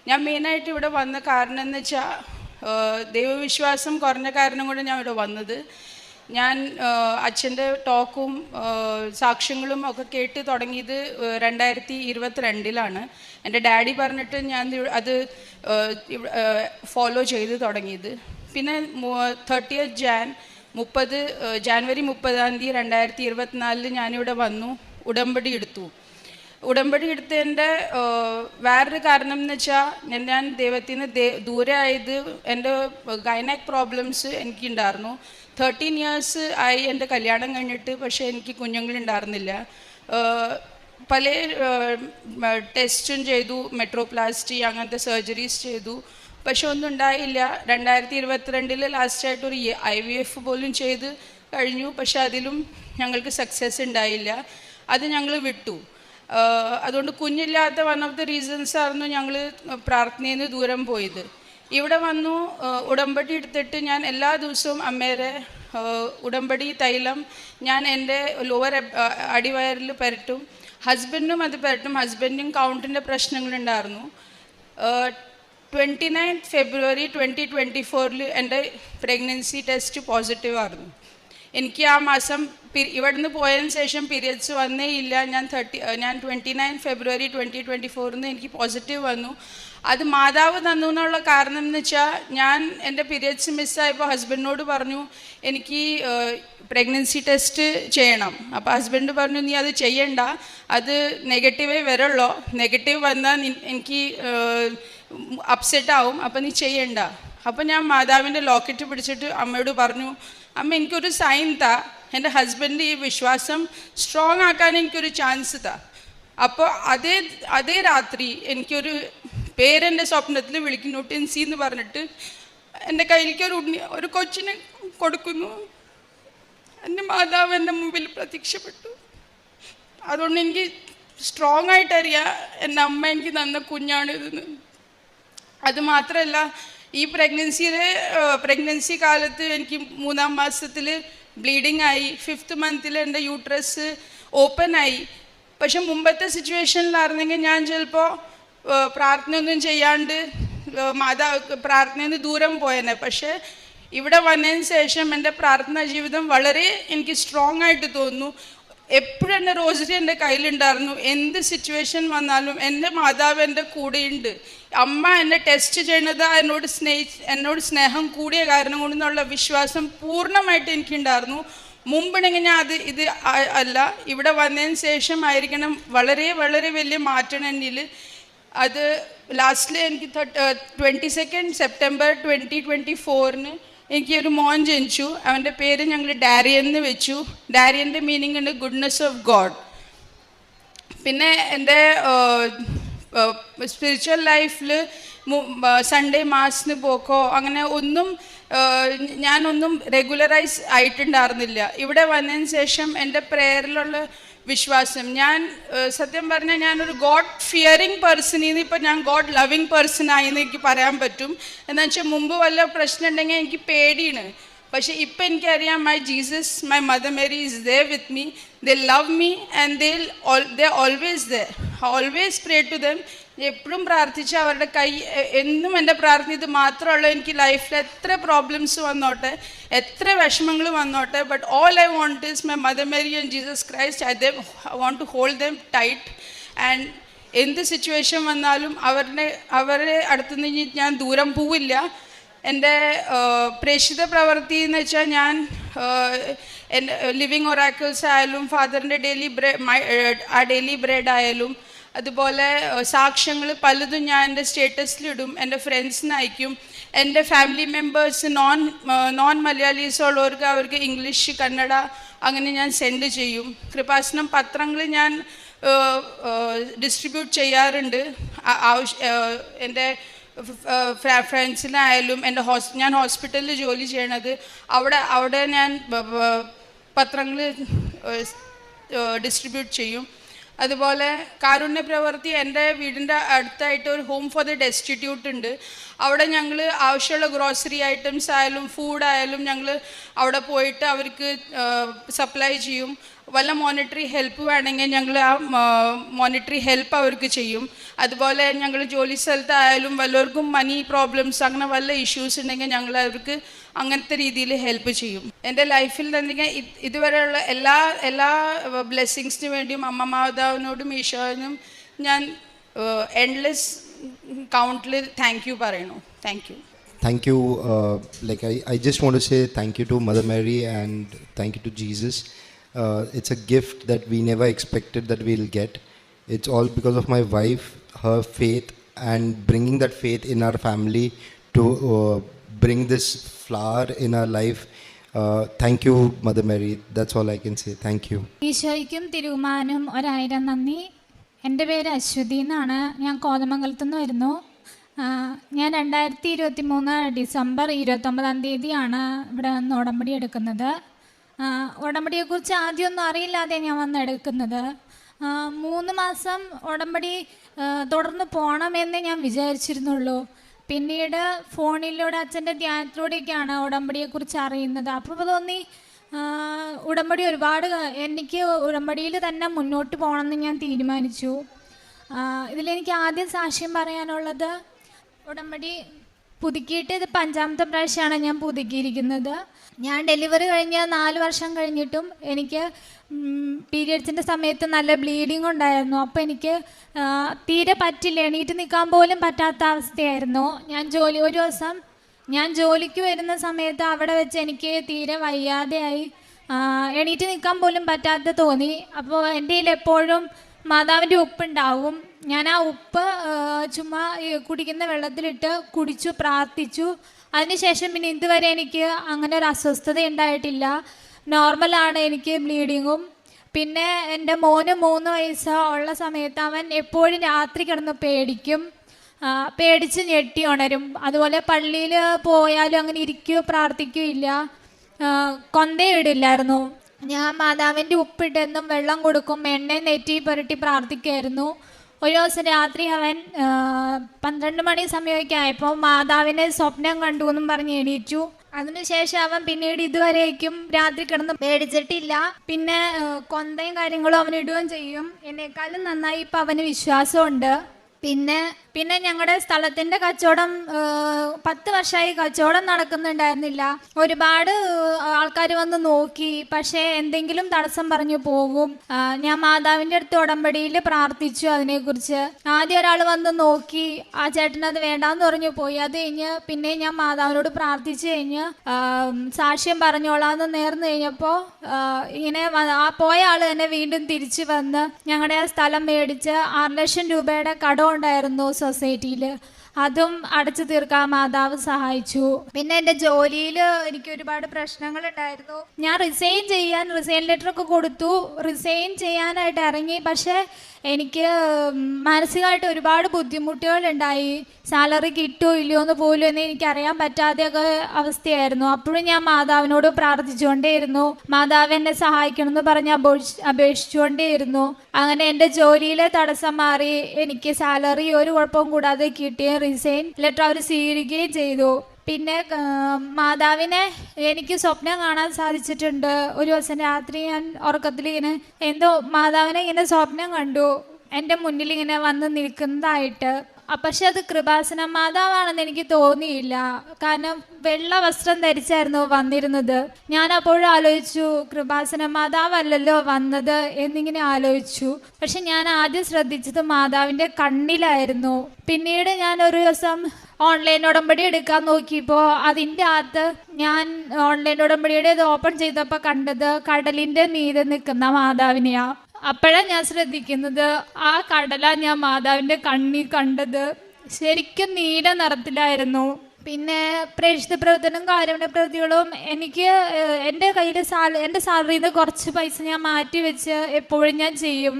ഞാൻ മെയിനായിട്ട് ഇവിടെ വന്ന കാരണം എന്ന് വെച്ചാൽ ദൈവവിശ്വാസം കുറഞ്ഞ കാരണം കൊണ്ട് ഞാൻ ഇവിടെ വന്നത്. ഞാൻ അച്ഛൻ്റെ ടോക്കും സാക്ഷ്യങ്ങളും ഒക്കെ കേട്ട് തുടങ്ങിയത് 2022 എൻ്റെ ഡാഡി പറഞ്ഞിട്ട് ഞാൻ അത് ഫോളോ ചെയ്ത് തുടങ്ങിയത്. പിന്നെ 30 ജാനുവരി 30 2024 ഞാനിവിടെ വന്നു, ഉടമ്പടി എടുത്തു. ഉടമ്പടി എടുത്തതിൻ്റെ വേറൊരു കാരണം എന്ന് വെച്ചാൽ ഞാൻ ദൈവത്തിന് ദൂരെ ആയത് എൻ്റെ ഗൈനക് പ്രോബ്ലംസ് എനിക്കുണ്ടായിരുന്നു. 13 years ആയി എൻ്റെ കല്യാണം കഴിഞ്ഞിട്ട്. പക്ഷേ എനിക്ക് കുഞ്ഞുങ്ങളുണ്ടായിരുന്നില്ല. പല ടെസ്റ്റും ചെയ്തു, മെട്രോപ്ലാസ്റ്റി അങ്ങനത്തെ സർജറീസ് ചെയ്തു, പക്ഷെ ഒന്നും ഉണ്ടായില്ല. 2022 ലാസ്റ്റായിട്ടൊരു IVF പോലും ചെയ്ത് കഴിഞ്ഞു. പക്ഷെ അതിലും ഞങ്ങൾക്ക് സക്സസ് ഉണ്ടായില്ല. അത് ഞങ്ങൾ വിട്ടു. അതുകൊണ്ട് കുഞ്ഞില്ലാത്ത വൺ ഓഫ് ദ റീസൺസ് ആയിരുന്നു ഞങ്ങൾ പ്രാർത്ഥനയിൽ നിന്ന് ദൂരം പോയത്. ഇവിടെ വന്നു ഉടമ്പടി എടുത്തിട്ട് ഞാൻ എല്ലാ ദിവസവും അമ്മേരെ ഉടമ്പടി തൈലം ഞാൻ എൻ്റെ ലോവർ അടിവയറിൽ പുരട്ടും. ഹസ്ബൻഡിനും അത് പുരട്ടും. ഹസ്ബൻഡിനും കൗണ്ടിൻ്റെ പ്രശ്നങ്ങളുണ്ടായിരുന്നു. 29 ഫെബ്രുവരി 2024 എൻ്റെ പ്രഗ്നൻസി ടെസ്റ്റ് പോസിറ്റീവ് ആയിരുന്നു. എനിക്ക് ആ മാസം ഇവിടുന്ന് പോയതിന് ശേഷം പീരിയഡ്സ് വന്നേ ഇല്ല. ഞാൻ 29 ഫെബ്രുവരി 2024 എനിക്ക് പോസിറ്റീവ് വന്നു. അത് മാതാവ് തന്നു എന്നുള്ള കാരണം എന്ന് വെച്ചാൽ ഞാൻ എൻ്റെ പീരിയഡ്സ് മിസ്സായപ്പോൾ ഹസ്ബൻഡിനോട് പറഞ്ഞു എനിക്ക് പ്രഗ്നൻസി ടെസ്റ്റ് ചെയ്യണം. അപ്പോൾ ഹസ്ബൻഡ് പറഞ്ഞു നീ അത് ചെയ്യണ്ട, അത് നെഗറ്റീവേ വരുള്ളൂ, നെഗറ്റീവ് വന്നാൽ എനിക്ക് അപ്സെറ്റ് ആവും, അപ്പം നീ ചെയ്യണ്ട. അപ്പം ഞാൻ മാതാവിൻ്റെ ലോക്കറ്റ് പിടിച്ചിട്ട് അമ്മയോട് പറഞ്ഞു, അമ്മ എനിക്കൊരു സൈൻ താ, എൻ്റെ ഹസ്ബൻഡ് ഈ വിശ്വാസം സ്ട്രോങ് ആക്കാൻ എനിക്കൊരു ചാൻസ് താ. അപ്പോൾ അതേ രാത്രി എനിക്കൊരു പേരെൻ്റെ സ്വപ്നത്തിൽ വിളിക്കുന്നു, ടിൻസി എന്ന് പറഞ്ഞിട്ട്. എൻ്റെ കയ്യിലേക്ക് ഒരു കൊച്ചിനെ കൊടുക്കുന്നു. എൻ്റെ മാതാവ് എൻ്റെ മുമ്പിൽ പ്രത്യക്ഷപ്പെട്ടു. അതുകൊണ്ട് എനിക്ക് സ്ട്രോങ് ആയിട്ടറിയാം എൻ്റെ അമ്മ എനിക്ക് തന്ന കുഞ്ഞാണിതെന്ന്. അതുമാത്രമല്ല, ഈ പ്രഗ്നൻസി കാലത്ത് എനിക്ക് 3-ാം മാസത്തിൽ ബ്ലീഡിങ് ആയി. 5th മന്തിൽ എൻ്റെ യൂട്രസ് ഓപ്പൺ ആയി. പക്ഷെ മുമ്പത്തെ സിറ്റുവേഷനിലായിരുന്നെങ്കിൽ ഞാൻ ചിലപ്പോൾ പ്രാർത്ഥനയൊന്നും ചെയ്യാണ്ട് പ്രാർത്ഥനയിൽ നിന്ന് ദൂരം പോയേനെ. പക്ഷേ ഇവിടെ വന്നതിന് ശേഷം എൻ്റെ പ്രാർത്ഥനാ ജീവിതം വളരെ എനിക്ക് സ്ട്രോങ് ആയിട്ട് തോന്നുന്നു. എപ്പോഴും എൻ്റെ റോസറി എൻ്റെ കയ്യിലുണ്ടായിരുന്നു. എന്ത് സിറ്റുവേഷൻ വന്നാലും എൻ്റെ മാതാവ് എൻ്റെ കൂടെയുണ്ട്. അമ്മ എന്നെ ടെസ്റ്റ് ചെയ്യണത് എന്നോട് സ്നേഹം കൂടിയ കാരണം കൊണ്ടെന്നുള്ള വിശ്വാസം പൂർണ്ണമായിട്ട് എനിക്കുണ്ടായിരുന്നു. മുമ്പുണ്ടെങ്കിൽ ഞാൻ ഇത് അല്ല, ഇവിടെ വന്നതിന് ശേഷം ആയിരിക്കണം വളരെ വളരെ വലിയ മാറ്റം എന്നിൽ. അത് ലാസ്റ്റിൽ എനിക്ക് 22 സെപ്റ്റംബർ 2024 എനിക്കൊരു മോൻ ജനിച്ചു. അവൻ്റെ പേര് ഞങ്ങൾ ഡാരിയൻ എന്ന് വെച്ചു. ഡാരിയൻ്റെ മീനിങ് ഉണ്ട് ഗുഡ്നെസ് ഓഫ് ഗോഡ്. പിന്നെ എൻ്റെ സ്പിരിച്വൽ ലൈഫിൽ സൺഡേ മാസിന് പോക്കോ അങ്ങനെ ഞാനൊന്നും റെഗുലറൈസ് ആയിട്ടുണ്ടായിരുന്നില്ല. ഇവിടെ വന്നതിന് ശേഷം എൻ്റെ പ്രേയറിലുള്ള വിശ്വാസം. ഞാൻ സത്യം പറഞ്ഞാൽ ഞാനൊരു ഗോഡ് ഫിയറിങ് പേഴ്സണിൽ നിന്ന് ഇപ്പോൾ ഞാൻ ഗോഡ് ലവിങ് പേഴ്സണായി എന്ന് എനിക്ക് പറയാൻ പറ്റും. എന്താ വെച്ചാൽ മുമ്പ് വല്ല പ്രശ്നം ഉണ്ടെങ്കിൽ എനിക്ക് പേടിയാണ്. പക്ഷേ ഇപ്പം എനിക്കറിയാം, my Jesus, my mother Mary is there with me. They love me and they always there. Always pray to them. എപ്പോഴും പ്രാർത്ഥിച്ച് അവരുടെ കൈ എന്നും എൻ്റെ പ്രാർത്ഥന ഇത് മാത്രമുള്ളൂ. എനിക്ക് ലൈഫിൽ എത്ര പ്രോബ്ലംസ് വന്നോട്ടെ, എത്ര വിഷമങ്ങൾ വന്നോട്ടെ, but all I want is my mother Mary and Jesus Christ. I want to hold them tight. And എന്ത് സിറ്റുവേഷൻ വന്നാലും അവരുടെ അടുത്തുനിന്ന് ഞാൻ ദൂരം പോവില്ല. എൻ്റെ പ്രേക്ഷിത പ്രവൃത്തി എന്ന് വെച്ചാൽ ഞാൻ എൻ്റെ ലിവിങ് ഒറാക്കിൾസ് ആയാലും ഫാദറിൻ്റെ ഡെയിലി ബ്രെഡ് ആയാലും അതുപോലെ സാക്ഷ്യങ്ങൾ പലതും ഞാൻ എൻ്റെ സ്റ്റേറ്റസിലിടും, എൻ്റെ ഫ്രണ്ട്സിന് അയക്കും. എൻ്റെ ഫാമിലി മെമ്പേഴ്സ് നോൺ മലയാളീസ് ഉള്ളവർക്ക് അവർക്ക് ഇംഗ്ലീഷ്, കന്നഡ അങ്ങനെ ഞാൻ സെൻഡ് ചെയ്യും. കൃപാസനം പത്രങ്ങൾ ഞാൻ ഡിസ്ട്രിബ്യൂട്ട് ചെയ്യാറുണ്ട്. എൻ്റെ ഫ്രണ്ട്സിനായാലും ഞാൻ ഹോസ്പിറ്റലിൽ ജോലി ചെയ്യണത് അവിടെ ഞാൻ പത്രങ്ങൾ ഡിസ്ട്രിബ്യൂട്ട് ചെയ്യും. അതുപോലെ കാരുണ്യ പ്രവൃത്തി എൻ്റെ വീടിൻ്റെ അടുത്തായിട്ട് ഒരു ഹോം ഫോർ ദ ഡെസ്റ്റിറ്റ്യൂട്ട് ഉണ്ട്. അവിടെ ഞങ്ങൾ ആവശ്യമുള്ള ഗ്രോസറി ഐറ്റംസ് ആയാലും ഫുഡായാലും ഞങ്ങൾ അവിടെ പോയിട്ട് അവർക്ക് സപ്ലൈ ചെയ്യും. വല്ല മോണിറ്ററി ഹെൽപ്പ് വേണമെങ്കിൽ ഞങ്ങൾ ആ മോണിറ്ററി ഹെൽപ്പ് അവർക്ക് ചെയ്യും. അതുപോലെ ഞങ്ങൾ ജോലി സ്ഥലത്തായാലും വല്ലവർക്കും മണി പ്രോബ്ലംസ് അങ്ങനെ വല്ല ഇഷ്യൂസ് ഉണ്ടെങ്കിൽ ഞങ്ങൾ അവർക്ക് അങ്ങനത്തെ രീതിയിൽ ഹെൽപ്പ് ചെയ്യും. എൻ്റെ ലൈഫിൽ തന്നെ ഇതുവരെയുള്ള എല്ലാ ബ്ലെസ്സിങ്സിന് വേണ്ടിയും അമ്മ മാതാവിനോടും ഈശോനും ഞാൻ എൻഡ്ലെസ് കൗണ്ടിൽ താങ്ക് യു പറയണു. Thank you. Thank you. I just want to say thank you to Mother Mary and thank you to Jesus. It's a gift that we never expected that we'll get. It's all because of my wife, her faith, and bringing that faith in our family to bring this flower in our life. Thank you, Mother Mary. That's all I can say. Thank you. ഈശോയ്ക്കും തിരുമാനും 1000 നന്ദി. എൻ്റെ പേര് അശ്വതി എന്നാണ്. ഞാൻ കോതമംഗലത്തു നിന്ന് വരുന്നു. ഞാൻ 2023 December 29 തീയതിയാണ് ഇവിടെ വന്ന് ഉടമ്പടി എടുക്കുന്നത്. ഉടമ്പടിയെക്കുറിച്ച് ആദ്യമൊന്നും അറിയില്ലാതെ ഞാൻ വന്ന് എടുക്കുന്നത്. 3 മാസം ഉടമ്പടി തുടർന്ന് പോകണമെന്ന് ഞാൻ വിചാരിച്ചിരുന്നുള്ളൂ. പിന്നീട് ഫോണിലൂടെ അച്ഛൻ്റെ ധ്യാനത്തിലൂടെയൊക്കെയാണ് ഉടമ്പടിയെക്കുറിച്ച് അറിയുന്നത്. അപ്പോൾ തോന്നി ഉടമ്പടി എനിക്ക് ഉടമ്പടിയിൽ തന്നെ മുന്നോട്ട് പോകണമെന്ന് ഞാൻ തീരുമാനിച്ചു. ഇതിലെനിക്ക് ആദ്യം സാക്ഷ്യം പറയാനുള്ളത്, ഉടമ്പടി പുതുക്കിയിട്ട് ഇത് 5ാമത്തെ പ്രാവശ്യമാണ് ഞാൻ പുതുക്കിയിരിക്കുന്നത്. ഞാൻ ഡെലിവറി കഴിഞ്ഞ് 4 വർഷം കഴിഞ്ഞിട്ടും എനിക്ക് പീരിയഡ്സിൻ്റെ സമയത്ത് നല്ല ബ്ലീഡിങ് ഉണ്ടായിരുന്നു. അപ്പോൾ എനിക്ക് തീരെ പറ്റില്ല, എണീറ്റ് നിൽക്കാൻ പോലും പറ്റാത്ത അവസ്ഥയായിരുന്നു. ഒരു ദിവസം ഞാൻ ജോലിക്ക് വരുന്ന സമയത്ത് അവിടെ വെച്ച് എനിക്ക് തീരെ വയ്യാതെയായി, എണീറ്റ് നിൽക്കാൻ പോലും പറ്റാതെ തോന്നി. അപ്പോൾ എൻ്റെ കയ്യിൽ എപ്പോഴും മാതാവിൻ്റെ ഉപ്പുണ്ടാവും. ഞാൻ ആ ഉപ്പ് ചുമ്മാ കുടിക്കുന്ന വെള്ളത്തിലിട്ട് കുടിച്ചു, പ്രാർത്ഥിച്ചു. അതിനുശേഷം പിന്നെ ഇതുവരെ എനിക്ക് അങ്ങനെ ഒരു അസ്വസ്ഥത ഉണ്ടായിട്ടില്ല. നോർമലാണ് എനിക്ക് ബ്ലീഡിങ്ങും. പിന്നെ എൻ്റെ മോന് 3 വയസ്സ് ഉള്ള സമയത്ത് അവൻ എപ്പോഴും രാത്രി കിടന്ന് പേടിച്ച് ഞെട്ടി ഉണരും. അതുപോലെ പള്ളിയിൽ പോയാലും അങ്ങനെ ഇരിക്കുകയോ പ്രാർത്ഥിക്കുകയില്ല, കൊന്തയിടില്ലായിരുന്നു. ഞാൻ മാതാവിൻ്റെ ഉപ്പിട്ടെന്നും വെള്ളം കൊടുക്കും, എണ്ണ നെറ്റി പുരട്ടി പ്രാർത്ഥിക്കുമായിരുന്നു. ഒരു ദിവസം രാത്രി അവൻ 12 മണി സമയമൊക്കെ ആയപ്പോൾ മാതാവിനെ സ്വപ്നം കണ്ടു എന്നും പറഞ്ഞ് എണീറ്റു. അതിനുശേഷം അവൻ പിന്നീട് ഇതുവരേക്കും രാത്രി കിടന്ന് പേടിച്ചിട്ടില്ല. പിന്നെ കൊന്തയും കാര്യങ്ങളും അവൻ ഇടുകയും ചെയ്യും. എന്നെക്കാളും നന്നായി ഇപ്പം അവന് വിശ്വാസമുണ്ട്. പിന്നെ ഞങ്ങളുടെ സ്ഥലത്തിൻ്റെ കച്ചവടം 10 വർഷമായി കച്ചവടം നടക്കുന്നുണ്ടായിരുന്നില്ല. ഒരുപാട് ആൾക്കാർ വന്ന് നോക്കി, പക്ഷേ എന്തെങ്കിലും തടസ്സം പറഞ്ഞു പോകും. ഞാൻ മാതാവിൻ്റെ അടുത്ത് ഉടമ്പടിയിൽ പ്രാർത്ഥിച്ചു അതിനെക്കുറിച്ച്. ആദ്യം ഒരാൾ വന്ന് നോക്കി, ആ ചേട്ടനത് വേണ്ടാന്ന് പറഞ്ഞു പോയി. അത് കഴിഞ്ഞ് പിന്നെ ഞാൻ മാതാവിനോട് പ്രാർത്ഥിച്ചു കഴിഞ്ഞ് സാക്ഷ്യം പറഞ്ഞോളാന്ന് നേർന്നു കഴിഞ്ഞപ്പോൾ ഇങ്ങനെ ആ പോയ ആൾ തന്നെ വീണ്ടും തിരിച്ചു വന്ന് ഞങ്ങളുടെ ആ സ്ഥലം മേടിച്ച് 6 ലക്ഷം രൂപയുടെ കടം ഉണ്ടായിരുന്നു സൊസൈറ്റിയിൽ. അതും അടച്ചു തീർക്കാൻ മാതാവ് സഹായിച്ചു. പിന്നെ എൻ്റെ ജോലിയിൽ എനിക്ക് ഒരുപാട് പ്രശ്നങ്ങളുണ്ടായിരുന്നു. ഞാൻ റിസൈൻ ലെറ്ററൊക്കെ കൊടുത്തു, റിസൈൻ ചെയ്യാനായിട്ട് ഇറങ്ങി. പക്ഷേ എനിക്ക് മാനസികമായിട്ട് ഒരുപാട് ബുദ്ധിമുട്ടുകളുണ്ടായി. സാലറി കിട്ടുമോ ഇല്ലയോ എന്ന് പോലും എന്ന് എനിക്കറിയാൻ പറ്റാതെയൊക്കെ അവസ്ഥയായിരുന്നു. അപ്പോഴും ഞാൻ മാതാവിനോട് പ്രാർത്ഥിച്ചുകൊണ്ടേയിരുന്നു. മാതാവ് എന്നെ സഹായിക്കണമെന്ന് പറഞ്ഞ് അപേക്ഷിച്ചുകൊണ്ടേയിരുന്നു. അങ്ങനെ എൻ്റെ ജോലിയിലെ തടസ്സം മാറി. എനിക്ക് സാലറി ഒരു കുഴപ്പവും കൂടാതെ കിട്ടുകയും റിസൈൻ ലെറ്റർ അവർ സ്വീകരിക്കുകയും ചെയ്തു. പിന്നെ മാതാവിനെ എനിക്ക് സ്വപ്നം കാണാൻ സാധിച്ചിട്ടുണ്ട്. ഒരു ദിവസം രാത്രി ഞാൻ ഉറക്കത്തിലിങ്ങനെ എന്തോ മാതാവിനെ ഇങ്ങനെ സ്വപ്നം കണ്ടു, എൻ്റെ മുന്നിൽ ഇങ്ങനെ വന്ന് നിൽക്കുന്നതായിട്ട്. പക്ഷെ അത് കൃപാസന മാതാവാണെന്ന് എനിക്ക് തോന്നിയില്ല. കാരണം വെള്ള വസ്ത്രം ധരിച്ചായിരുന്നു വന്നിരുന്നത്. ഞാൻ അപ്പോഴും ആലോചിച്ചു, കൃപാസന മാതാവല്ലല്ലോ വന്നത് എന്നിങ്ങനെ ആലോചിച്ചു. പക്ഷെ ഞാൻ ആദ്യം ശ്രദ്ധിച്ചത് മാതാവിൻ്റെ കണ്ണിലായിരുന്നു. പിന്നീട് ഞാൻ ഒരു ദിവസം ഓൺലൈൻ ഉടമ്പടി എടുക്കാൻ നോക്കിയപ്പോൾ അതിൻ്റെ അകത്ത് ഞാൻ ഓൺലൈൻ ഉടമ്പടിയുടെ ഇത് ഓപ്പൺ ചെയ്തപ്പോൾ കണ്ടത് കടലിൻ്റെ മീതെ നിൽക്കുന്ന മാതാവിനെയാണ്. അപ്പോഴാണ് ഞാൻ ശ്രദ്ധിക്കുന്നത്, ആ കടല ഞാൻ മാതാവിൻ്റെ കണ്ണിൽ കണ്ടത് ശരിക്കും നീല നിറത്തിലായിരുന്നു. പിന്നെ പ്രേക്ഷിത പ്രവർത്തനം കാരുണ്യ പ്രവൃത്തികളും എനിക്ക് എൻ്റെ കയ്യിൽ എൻ്റെ സാലറിയിൽ നിന്ന് കുറച്ച് പൈസ ഞാൻ മാറ്റി വെച്ച് എപ്പോഴും ഞാൻ ചെയ്യും.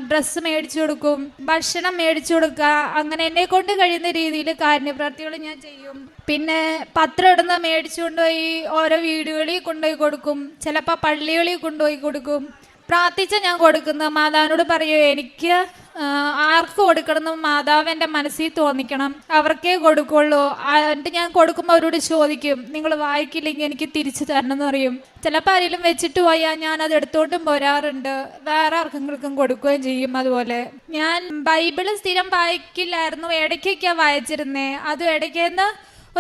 ഡ്രസ്സ് മേടിച്ചു കൊടുക്കും, ഭക്ഷണം മേടിച്ചു കൊടുക്കുക, അങ്ങനെ എന്നെ കൊണ്ട് കഴിയുന്ന രീതിയിൽ കാരുണ്യ പ്രവൃത്തികൾ ഞാൻ ചെയ്യും. പിന്നെ പത്രം ഇടുന്ന മേടിച്ചു കൊണ്ടുപോയി ഓരോ വീടുകളിൽ കൊണ്ടുപോയി കൊടുക്കും, ചിലപ്പോൾ പള്ളികളിൽ കൊണ്ടുപോയി കൊടുക്കും. പ്രാർത്ഥിച്ച ഞാൻ കൊടുക്കുന്നു. മാതാവിനോട് പറയൂ, എനിക്ക് ആർക്ക് കൊടുക്കണം മാതാവ് എൻ്റെ മനസ്സിൽ തോന്നിക്കണം, അവർക്കേ കൊടുക്കുള്ളൂ. എന്നിട്ട് ഞാൻ കൊടുക്കുമ്പോൾ അവരോട് ചോദിക്കും, നിങ്ങൾ വായിക്കില്ലെങ്കിൽ എനിക്ക് തിരിച്ചു തരണം എന്ന് പറയും. ചിലപ്പോൾ ആരെങ്കിലും വെച്ചിട്ട് പോയാൽ ഞാൻ അത് എടുത്തോണ്ടും പോരാറുണ്ട്, വേറെ ആർക്കെങ്കിലും കൊടുക്കുകയും ചെയ്യും. അതുപോലെ ഞാൻ ബൈബിള് സ്ഥിരം വായിക്കില്ലായിരുന്നു, ഇടയ്ക്കൊക്കെയാണ് വായിച്ചിരുന്നേ. അതും ഇടയ്ക്കെന്ന്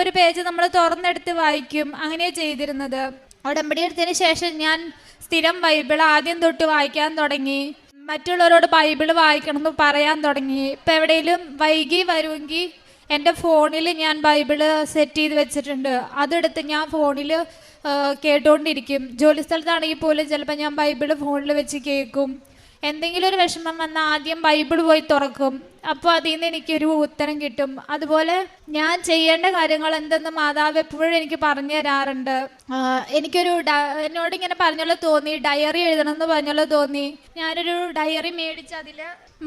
ഒരു പേജ് നമ്മൾ തുറന്നെടുത്ത് വായിക്കും, അങ്ങനെയാണ് ചെയ്തിരുന്നത്. ഉടമ്പടി എടുത്തതിന് ശേഷം ഞാൻ സ്ഥിരം ബൈബിൾ ആദ്യം തൊട്ട് വായിക്കാൻ തുടങ്ങി. മറ്റുള്ളവരോട് ബൈബിൾ വായിക്കണം എന്ന് പറയാൻ തുടങ്ങി. ഇപ്പം എവിടെയെങ്കിലും വൈകി വരുമെങ്കിൽ എൻ്റെ ഫോണിൽ ഞാൻ ബൈബിള് സെറ്റ് ചെയ്ത് വെച്ചിട്ടുണ്ട്, അതെടുത്ത് ഞാൻ ഫോണിൽ കേട്ടുകൊണ്ടിരിക്കും. ജോലി സ്ഥലത്താണെങ്കിൽ പോലും ചിലപ്പോൾ ഞാൻ ബൈബിള് ഫോണിൽ വെച്ച് കേൾക്കും. എന്തെങ്കിലും ഒരു വിഷമം വന്നാൽ ആദ്യം ബൈബിൾ പോയി തുറക്കും, അപ്പോൾ അതിൽ നിന്ന് എനിക്കൊരു ഉത്തരം കിട്ടും. അതുപോലെ ഞാൻ ചെയ്യേണ്ട കാര്യങ്ങൾ എന്തെന്ന് മാതാവ് എപ്പോഴും എനിക്ക് പറഞ്ഞു തരാറുണ്ട്. എന്നോട് ഇങ്ങനെ പറഞ്ഞല്ലോ തോന്നി, ഡയറി എഴുതണം എന്ന് പറഞ്ഞല്ലോ തോന്നി. ഞാനൊരു ഡയറി മേടിച്ച് അതിൽ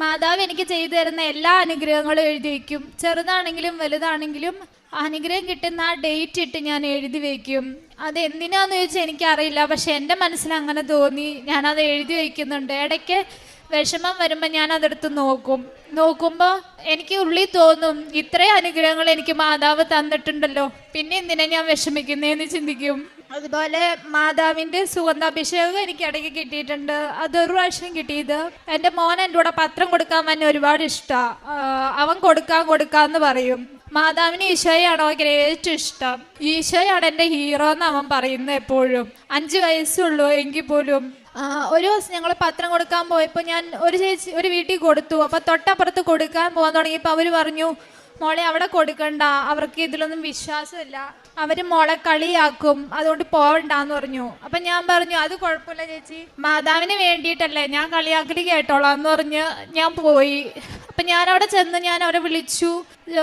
മാതാവ് എനിക്ക് ചെയ്തു തരുന്ന എല്ലാ അനുഗ്രഹങ്ങളും എഴുതി വയ്ക്കും. ചെറുതാണെങ്കിലും വലുതാണെങ്കിലും അനുഗ്രഹം കിട്ടുന്ന ആ ഡേറ്റ് ഇട്ട് ഞാൻ എഴുതി വയ്ക്കും. അത് എന്തിനാന്ന് ചോദിച്ചാൽ എനിക്കറിയില്ല, പക്ഷെ എൻ്റെ മനസ്സിൽ അങ്ങനെ തോന്നി, ഞാനത് എഴുതി വയ്ക്കുന്നുണ്ട്. ഇടയ്ക്ക് വിഷമം വരുമ്പോൾ ഞാൻ അതെടുത്ത് നോക്കുമ്പോൾ എനിക്ക് ഉള്ളിൽ തോന്നും, ഇത്രയും അനുഗ്രഹങ്ങൾ എനിക്ക് മാതാവ് തന്നിട്ടുണ്ടല്ലോ, പിന്നെ എന്തിനാ ഞാൻ വിഷമിക്കുന്നതെന്ന് ചിന്തിക്കും. അതുപോലെ മാതാവിൻ്റെ സുഗന്ധാഭിഷേകം എനിക്ക് ഇടയ്ക്ക് കിട്ടിയിട്ടുണ്ട്. അതൊരു പ്രാവശ്യം കിട്ടിയത് എൻ്റെ മോൻ എൻ്റെ കൂടെ പത്രം കൊടുക്കാൻ തന്നെ ഒരുപാട് ഇഷ്ടമാണ്. അവൻ കൊടുക്കാമെന്ന് പറയും. മാതാവിന് ഈശോയാണോ ഏറ്റവും ഇഷ്ടം, ഈശോയാണ് എൻ്റെ ഹീറോ എന്ന് അവൻ പറയുന്നത് എപ്പോഴും. 5 വയസ്സുള്ളൂ എങ്കിൽ പോലും. ഒരു ദിവസം ഞങ്ങൾ പത്രം കൊടുക്കാൻ പോയപ്പോൾ ഞാൻ ഒരു വീട്ടിൽ കൊടുത്തു. അപ്പോൾ തൊട്ടപ്പുറത്ത് കൊടുക്കാൻ പോകാൻ തുടങ്ങിയപ്പോൾ അവർ പറഞ്ഞു, മോളെ അവിടെ കൊടുക്കണ്ട, അവർക്ക് ഇതിലൊന്നും വിശ്വാസമില്ല, അവർ മോളെ കളിയാക്കും, അതുകൊണ്ട് പോവണ്ടെന്ന് പറഞ്ഞു. അപ്പം ഞാൻ പറഞ്ഞു, അത് കുഴപ്പമില്ല ചേച്ചി, മാതാവിന് വേണ്ടിയിട്ടല്ലേ, ഞാൻ കളിയാക്കൽ കേട്ടോളാം എന്ന് പറഞ്ഞ് ഞാൻ പോയി. അപ്പം ഞാനവിടെ ചെന്ന് ഞാൻ അവരെ വിളിച്ചു.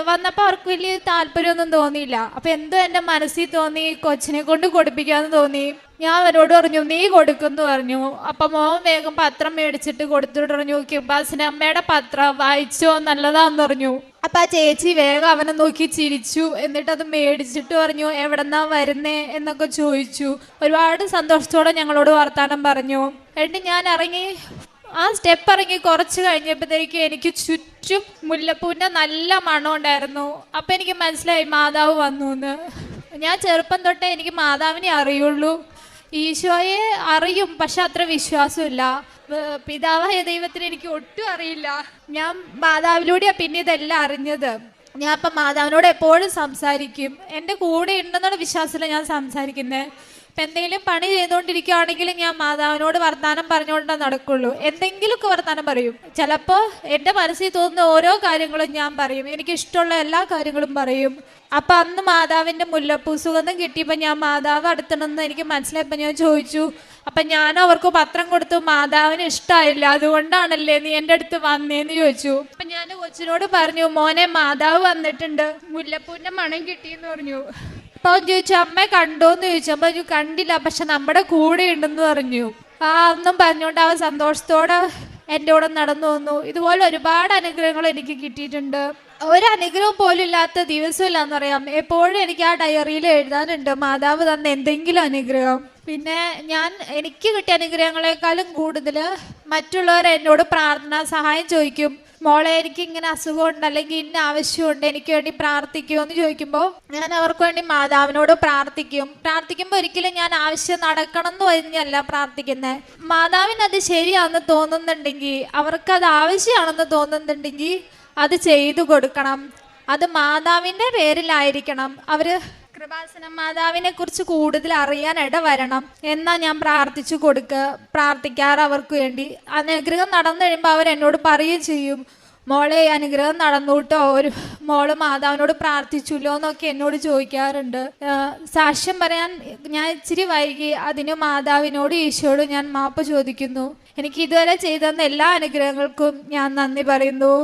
വന്നപ്പോൾ അവർക്ക് വലിയ താല്പര്യമൊന്നും തോന്നിയില്ല. അപ്പം എന്തോ എൻ്റെ മനസ്സിൽ തോന്നി, കൊച്ചിനെ കൊണ്ട് കൊടുപ്പിക്കാമെന്ന് തോന്നി. ഞാൻ അവരോട് പറഞ്ഞു, നീ കൊടുക്കുമെന്ന് പറഞ്ഞു. അപ്പം മോൻ വേഗം പത്രം മേടിച്ചിട്ട് കൊടുത്തിട്ട് പറഞ്ഞു, കൃപാസന അമ്മയുടെ പത്രം വായിച്ചോ, നല്ലതാന്ന് പറഞ്ഞു. അപ്പം ആ ചേച്ചി വേഗം അവനെ നോക്കി ചിരിച്ചു. എന്നിട്ട് അത് മേടിച്ചിട്ട് പറഞ്ഞു, എവിടെന്നാ വരുന്നേ എന്നൊക്കെ ചോദിച്ചു. ഒരുപാട് സന്തോഷത്തോടെ ഞങ്ങളോട് വർത്താനം പറഞ്ഞു. എന്നിട്ട് ഞാൻ ഇറങ്ങി, ആ സ്റ്റെപ്പ് ഇറങ്ങി കുറച്ച് കഴിഞ്ഞപ്പോഴത്തേക്കും എനിക്ക് ചുറ്റും മുല്ലപ്പൂവിൻ്റെ നല്ല മണം ഉണ്ടായിരുന്നു. അപ്പം എനിക്ക് മനസ്സിലായി മാതാവ് വന്നു എന്ന്. ഞാൻ ചെറുപ്പം തൊട്ടേ എനിക്ക് മാതാവിനെ അറിയുള്ളൂ, ഈശോയെ അറിയും, പക്ഷെ അത്ര വിശ്വാസമില്ല. പിതാവായ ദൈവത്തിന് എനിക്ക് ഒട്ടും അറിയില്ല. ഞാൻ മാതാവിലൂടെയാണ് പിന്നെ ഇതെല്ലാം അറിഞ്ഞത്. ഞാൻ അപ്പം മാതാവിനോട് എപ്പോഴും സംസാരിക്കും. എൻ്റെ കൂടെ ഉണ്ടെന്നുള്ള വിശ്വാസത്തിലാണ് ഞാൻ സംസാരിക്കുന്നത്. ഇപ്പം എന്തെങ്കിലും പണി ചെയ്തുകൊണ്ടിരിക്കുകയാണെങ്കിലും ഞാൻ മാതാവിനോട് വർത്തമാനം പറഞ്ഞുകൊണ്ടേ നടക്കുള്ളൂ. എന്തെങ്കിലുമൊക്കെ വർത്തമാനം പറയും. ചിലപ്പോൾ എൻ്റെ മനസ്സിൽ തോന്നുന്ന ഓരോ കാര്യങ്ങളും ഞാൻ പറയും. എനിക്കിഷ്ടമുള്ള എല്ലാ കാര്യങ്ങളും പറയും. അപ്പം അന്ന് മാതാവിൻ്റെ മുല്ലപ്പൂ സുഗന്ധം കിട്ടിയപ്പോൾ ഞാൻ മാതാവ് അടുത്തണമെന്ന് എനിക്ക് മനസ്സിലായപ്പോൾ ഞാൻ ചോദിച്ചു. അപ്പം ഞാൻ അവർക്ക് പത്രം കൊടുത്തു, മാതാവിന് ഇഷ്ടമായില്ല, അതുകൊണ്ടാണല്ലേ നീ എൻ്റെ അടുത്ത് വന്നേന്ന് ചോദിച്ചു. അപ്പം ഞാൻ കൊച്ചിനോട് പറഞ്ഞു, മോനെ മാതാവ് വന്നിട്ടുണ്ട്, മുല്ലപ്പൂവിൻ്റെ മണം കിട്ടിയെന്ന് പറഞ്ഞു. അപ്പോൾ അവൻ ചോദിച്ചു, അമ്മ കണ്ടോന്ന് ചോദിച്ചു. അപ്പം ഞാൻ കണ്ടില്ല, പക്ഷെ നമ്മുടെ കൂടെ ഉണ്ടെന്ന് പറഞ്ഞു. ഒന്നും പറഞ്ഞുകൊണ്ട് അവൻ സന്തോഷത്തോടെ എൻ്റെ കൂടെ നടന്നു വന്നു. ഇതുപോലെ ഒരുപാട് അനുഗ്രഹങ്ങൾ എനിക്ക് കിട്ടിയിട്ടുണ്ട്. ഒരു അനുഗ്രഹം പോലും ഇല്ലാത്ത ദിവസമില്ലാന്ന് പറയാം. എപ്പോഴും എനിക്ക് ആ ഡയറിയിൽ എഴുതാനുണ്ട് മാതാവ് തന്ന എന്തെങ്കിലും അനുഗ്രഹം. പിന്നെ എനിക്ക് കിട്ടിയ അനുഗ്രഹങ്ങളെക്കാളും കൂടുതൽ മറ്റുള്ളവർ എന്നോട് പ്രാർത്ഥന സഹായം ചോദിക്കും. മോളെ എനിക്ക് ഇങ്ങനെ അസുഖമുണ്ട്, അല്ലെങ്കിൽ ഇന്ന ആവശ്യമുണ്ട്, എനിക്ക് വേണ്ടി പ്രാർത്ഥിക്കുമോ എന്ന് ചോദിക്കുമ്പോൾ ഞാൻ അവർക്ക് വേണ്ടി മാതാവിനോട് പ്രാർത്ഥിക്കുമ്പോൾ ഒരിക്കലും ഞാൻ ആവശ്യം നടക്കണം എന്ന് പറഞ്ഞല്ല പ്രാർത്ഥിക്കുന്നത്. മാതാവിന് അത് ശരിയാണെന്ന് തോന്നുന്നുണ്ടെങ്കിൽ, അവർക്കത് ആവശ്യമാണെന്ന് തോന്നുന്നുണ്ടെങ്കിൽ അത് ചെയ്തു കൊടുക്കണം. അത് മാതാവിൻ്റെ പേരിലായിരിക്കണം. അവർ കൃപാസന മാതാവിനെ കുറിച്ച് കൂടുതൽ അറിയാൻ ഇടവരണം എന്നാ ഞാൻ പ്രാർത്ഥിക്കാറ് അവർക്ക് വേണ്ടി. അനുഗ്രഹം നടന്നു കഴിയുമ്പോൾ അവരെന്നോട് പറയുകയും ചെയ്യും, മോളെ അനുഗ്രഹം നടന്നു കേട്ടോ, ഒരു മോള് മാതാവിനോട് പ്രാർത്ഥിച്ചല്ലോ എന്നൊക്കെ എന്നോട് ചോദിക്കാറുണ്ട്. സാക്ഷ്യം പറയാൻ ഞാൻ ഇച്ചിരി വൈകി, അതിന് മാതാവിനോട് ഈശോയോട് ഞാൻ മാപ്പ് ചോദിക്കുന്നു. എനിക്ക് ഇതുവരെ ചെയ്തു തന്ന എല്ലാ അനുഗ്രഹങ്ങൾക്കും ഞാൻ നന്ദി പറയുന്നു.